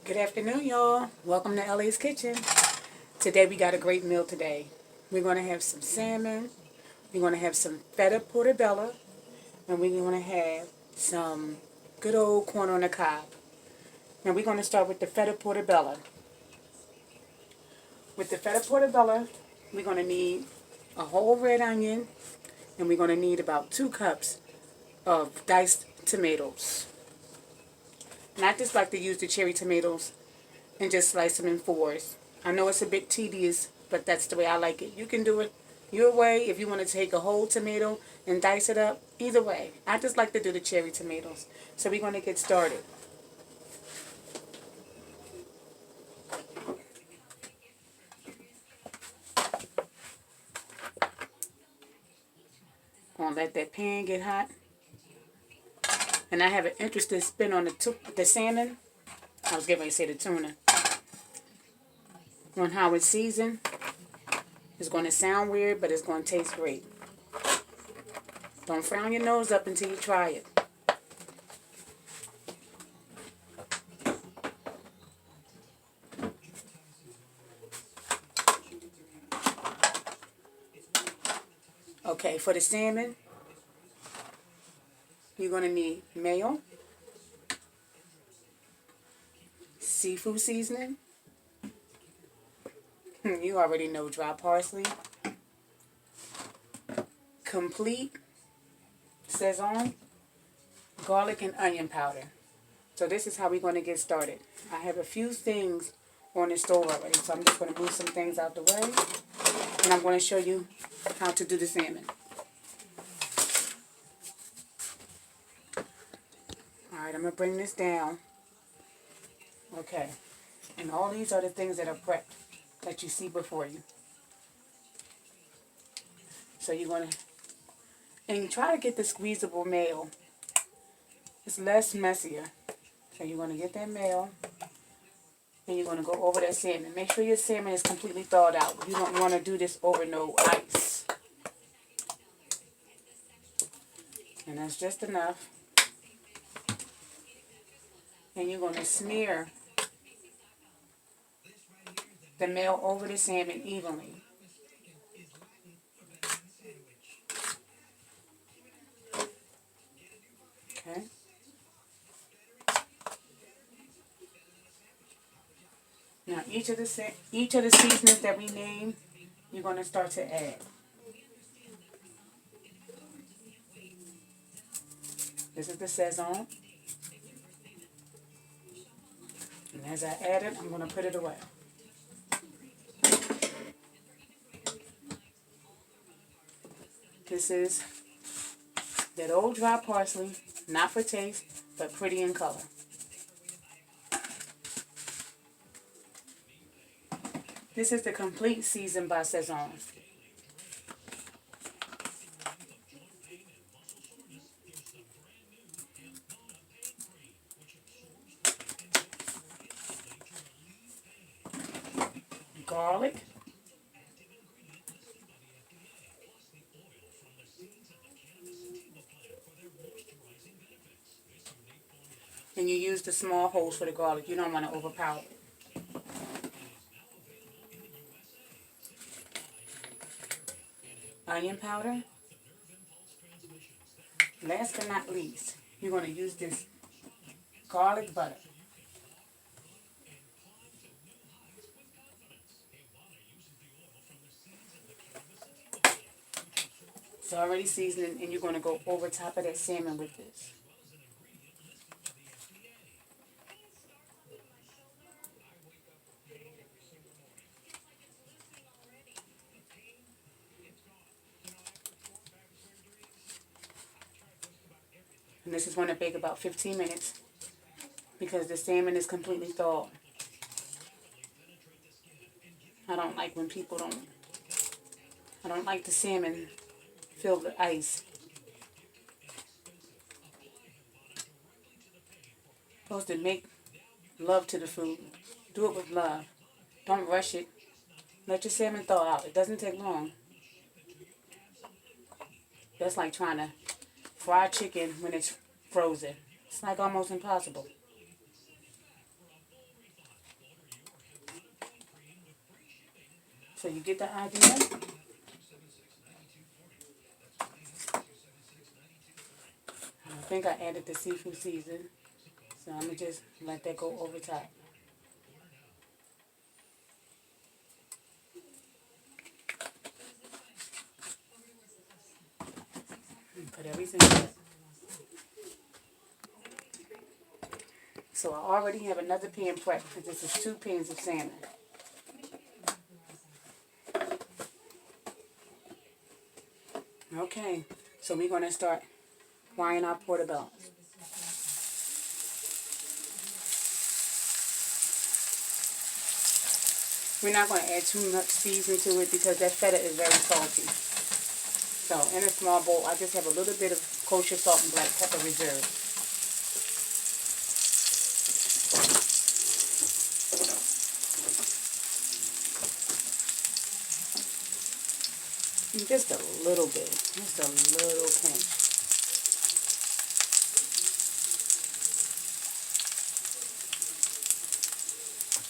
Good afternoon, y'all. Welcome to LA's Kitchen. Today we got a great meal today. We're going to have some salmon. We're going to have some Feta portabella. And we're going to have some good old corn on the cob. Now we're going to start with the Feta portabella. With the Feta portabella, we're going to need a whole red onion. And we're going to need about 2 cups of diced tomatoes. And I just like to use the cherry tomatoes and just slice them in 4s. I know it's a bit tedious, but that's the way I like it. You can do it your way if you want to take a whole tomato and dice it up. Either way. I just like to do the cherry tomatoes. So we're going to get started. Going to let that pan get hot. And I have an interesting spin on the salmon. I was getting ready to say the tuna. On how it's seasoned. It's going to sound weird, but it's going to taste great. Don't frown your nose up until you try it. Okay, for the salmon, you're going to need mayo, seafood seasoning, you already know dry parsley, complete Saison, garlic and onion powder. So this is how we're going to get started. I have a few things on the stove already, so I'm just going to move some things out the way, and I'm going to show you how to do the salmon. Alright, I'm going to bring this down. Okay, and all these are the things that are prepped that you see before you. So you're going to, and you try to get the squeezable mayo. It's less messier. So you're going to get that mayo, and you're going to go over that salmon. Make sure your salmon is completely thawed out. You don't want to do this over no ice. And that's just enough. And you're going to smear the mayo over the salmon evenly. Okay. Now each of the seasonings that we named, you're going to start to add. This is the Saison. And as I add it, I'm going to put it away. This is that old dry parsley, not for taste, but pretty in color. This is the complete season by Saison. Garlic. And you use the small holes for the garlic. You don't want to overpower it. Onion powder. Last but not least, you're going to use this garlic butter. It's already seasoning, and you're going to go over top of that salmon with this. And this is going to bake about 15 minutes because the salmon is completely thawed. I don't like when people don't, I don't like the salmon filled with ice. Supposed to make love to the food. Do it with love. Don't rush it. Let your salmon thaw out. It doesn't take long. That's like trying to fry chicken when it's frozen. It's like almost impossible. So you get the idea? I think I added the seafood season. So I'm going to just let that go over top. Put everything in. So I already have another pan prepped because this is 2 pans of salmon. Okay, so we're going to start frying our portobello. We're not going to add too much seasoning to it because that feta is very salty. So in a small bowl, I just have a little bit of kosher salt and black pepper reserve. Just a little bit, just a little pinch.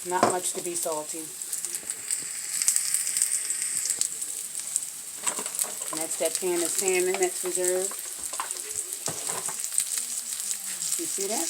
Not much to be salty. And that's that pan of salmon that's reserved. You see that?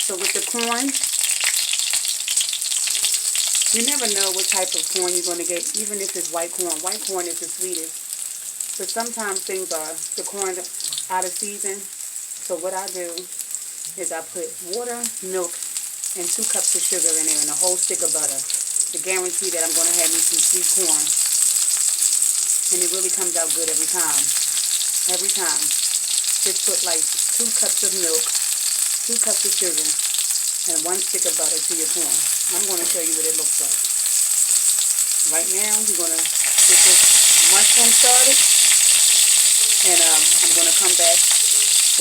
So with the corn, you never know what type of corn you're going to get, even if it's white corn. White corn is the sweetest. But sometimes things are, the corn out of season. So what I do is I put water, milk, and 2 cups of sugar in there and a whole stick of butter to guarantee that I'm going to have me some sweet corn. And it really comes out good every time. Every time. Just put like 2 cups of milk, 2 cups of sugar, and 1 stick of butter to your corn. I'm going to show you what it looks like. Right now, we're going to get this mushroom started. And I'm going to come back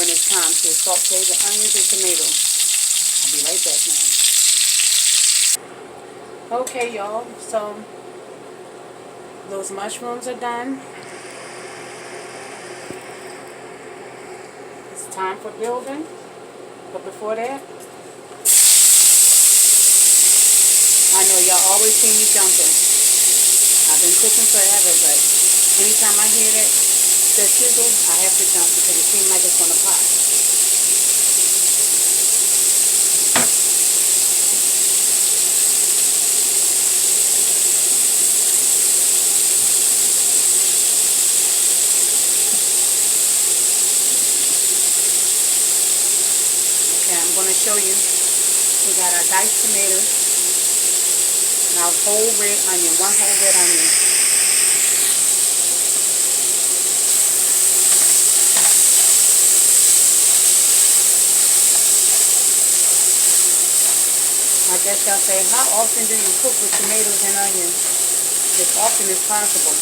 when it's time to saute the onions and tomatoes. I'll be right back now. Okay, y'all. So, those mushrooms are done. It's time for building. But before that, I know y'all always see me jumping. I've been cooking forever, but anytime I hear that sizzle, I have to jump because it seems like it's going to pop. Okay, I'm going to show you. We got our diced tomatoes and our whole red onion, 1 whole red onion. I guess y'all say, how often do you cook with tomatoes and onions? As often as possible.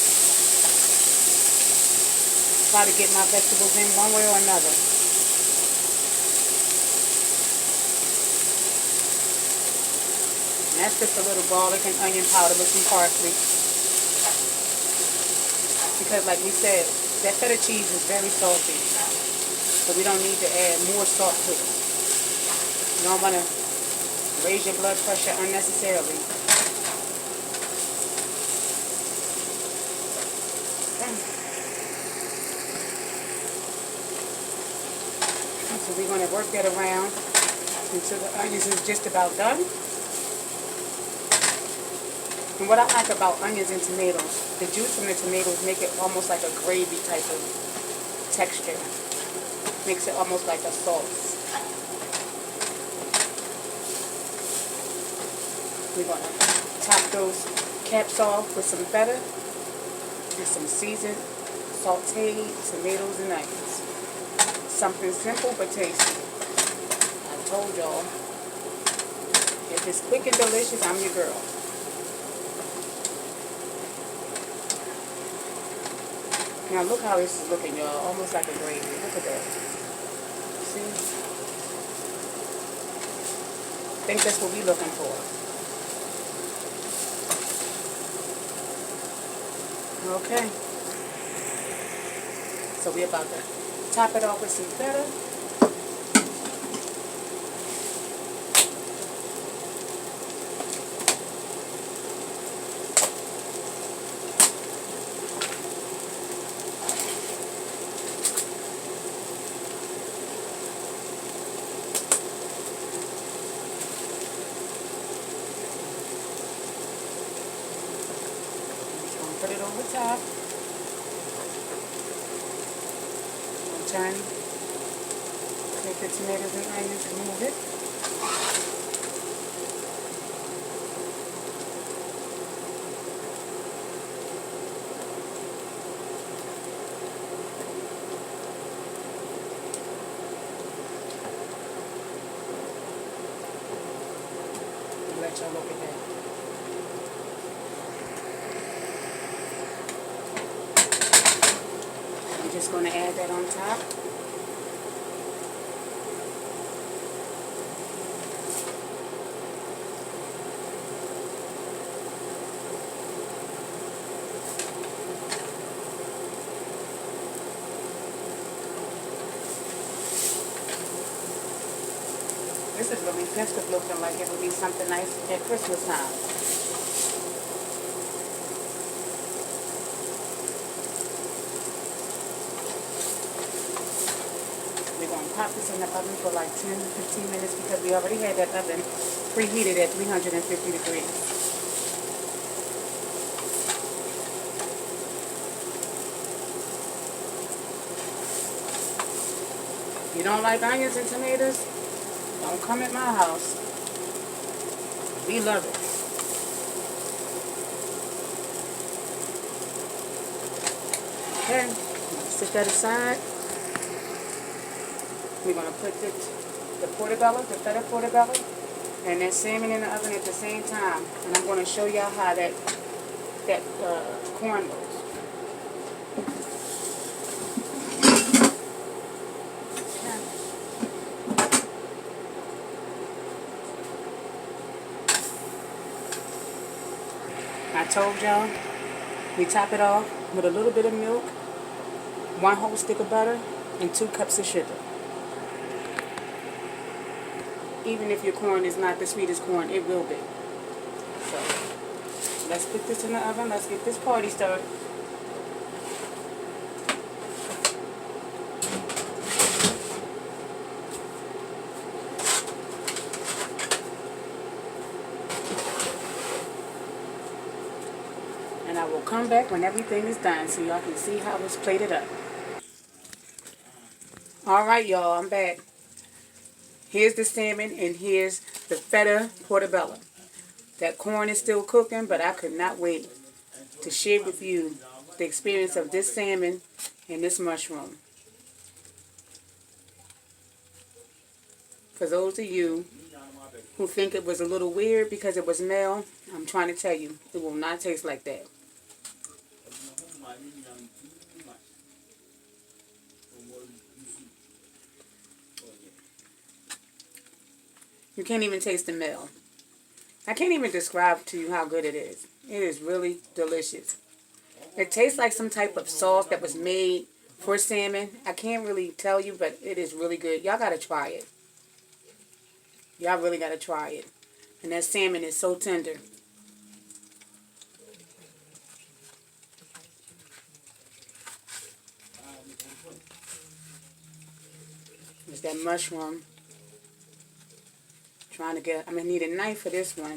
Try to get my vegetables in one way or another. And that's just a little garlic and onion powder with some parsley. Because like we said, that feta cheese is very salty. So we don't need to add more salt to it. You don't want to raise your blood pressure unnecessarily. So we're going to work that around until the onions is just about done. And what I like about onions and tomatoes, the juice from the tomatoes make it almost like a gravy type of texture. Makes it almost like a sauce. We're going to top those caps off with some feta and some seasoned, sauteed tomatoes and onions. Something simple but tasty. I told y'all, if it's quick and delicious, I'm your girl. Now look how this is looking, y'all. Almost like a gravy. Look at that. See? think that's what we're looking for. Okay. So we're about to top it off with some feta. Put it over top. Turn. Take the tomatoes and onions and move it. Let y'all look at that. I'm just going to add that on top. This is really festive looking, like it would be something nice at Christmas time. We're going to pop this in the oven for like 10-15 minutes because we already had that oven preheated at 350 degrees. If you don't like onions and tomatoes, don't come at my house. We love it. Okay, set that aside. We're going to put the portobello, the feta portobello, and that salmon in the oven at the same time. And I'm going to show y'all how that corn goes. I told y'all, we top it off with a little bit of milk, 1 whole stick of butter, and 2 cups of sugar. Even if your corn is not the sweetest corn, it will be. So, let's put this in the oven. Let's get this party started. And I will come back when everything is done so y'all can see how it's plated up. Alright y'all, I'm back. Here's the salmon and here's the feta portabella. That corn is still cooking, but I could not wait to share with you the experience of this salmon and this mushroom. For those of you who think it was a little weird because it was male, I'm trying to tell you, it will not taste like that. You can't even taste the male. I can't even describe to you how good it is. It is really delicious. It tastes like some type of sauce that was made for salmon. I can't really tell you, but it is really good. Y'all gotta try it. Y'all really gotta try it. And that salmon is so tender. There's that mushroom. Trying to get, I'm going to need a knife for this one.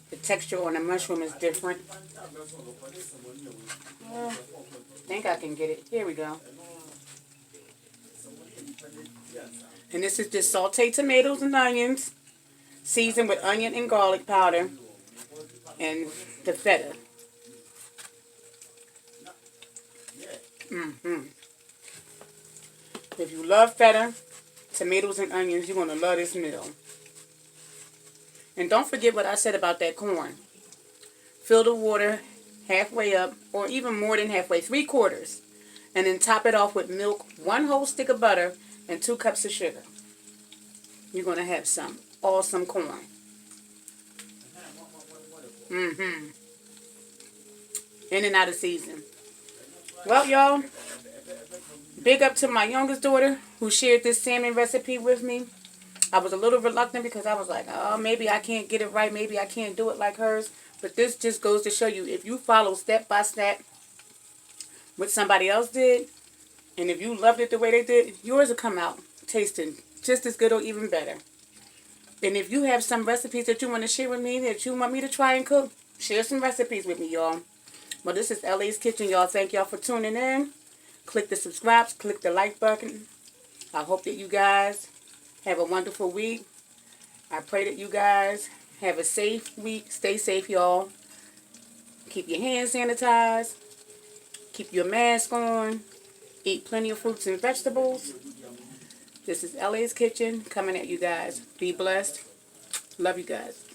The texture on the mushroom is different. I think I can get it. Here we go. And this is just sauteed tomatoes and onions, seasoned with onion and garlic powder, and the feta. If you love feta, tomatoes, and onions, you're going to love this meal. And don't forget what I said about that corn. Fill the water halfway up, or even more than halfway, 3/4. And then top it off with milk, 1 whole stick of butter, and 2 cups of sugar. You're going to have some awesome corn. In and out of season. Well, y'all, big up to my youngest daughter who shared this salmon recipe with me. I was a little reluctant because I was like, oh, maybe I can't get it right. Maybe I can't do it like hers. But this just goes to show you, if you follow step by step what somebody else did, and if you loved it the way they did, yours will come out tasting just as good or even better. And if you have some recipes that you want to share with me, that you want me to try and cook, share some recipes with me, y'all. Well, this is LA's Kitchen, y'all. Thank y'all for tuning in. Click the subscribe, click the like button. I hope that you guys have a wonderful week. I pray that you guys have a safe week. Stay safe, y'all. Keep your hands sanitized. Keep your mask on. Eat plenty of fruits and vegetables. This is LA's Kitchen coming at you guys. Be blessed. Love you guys.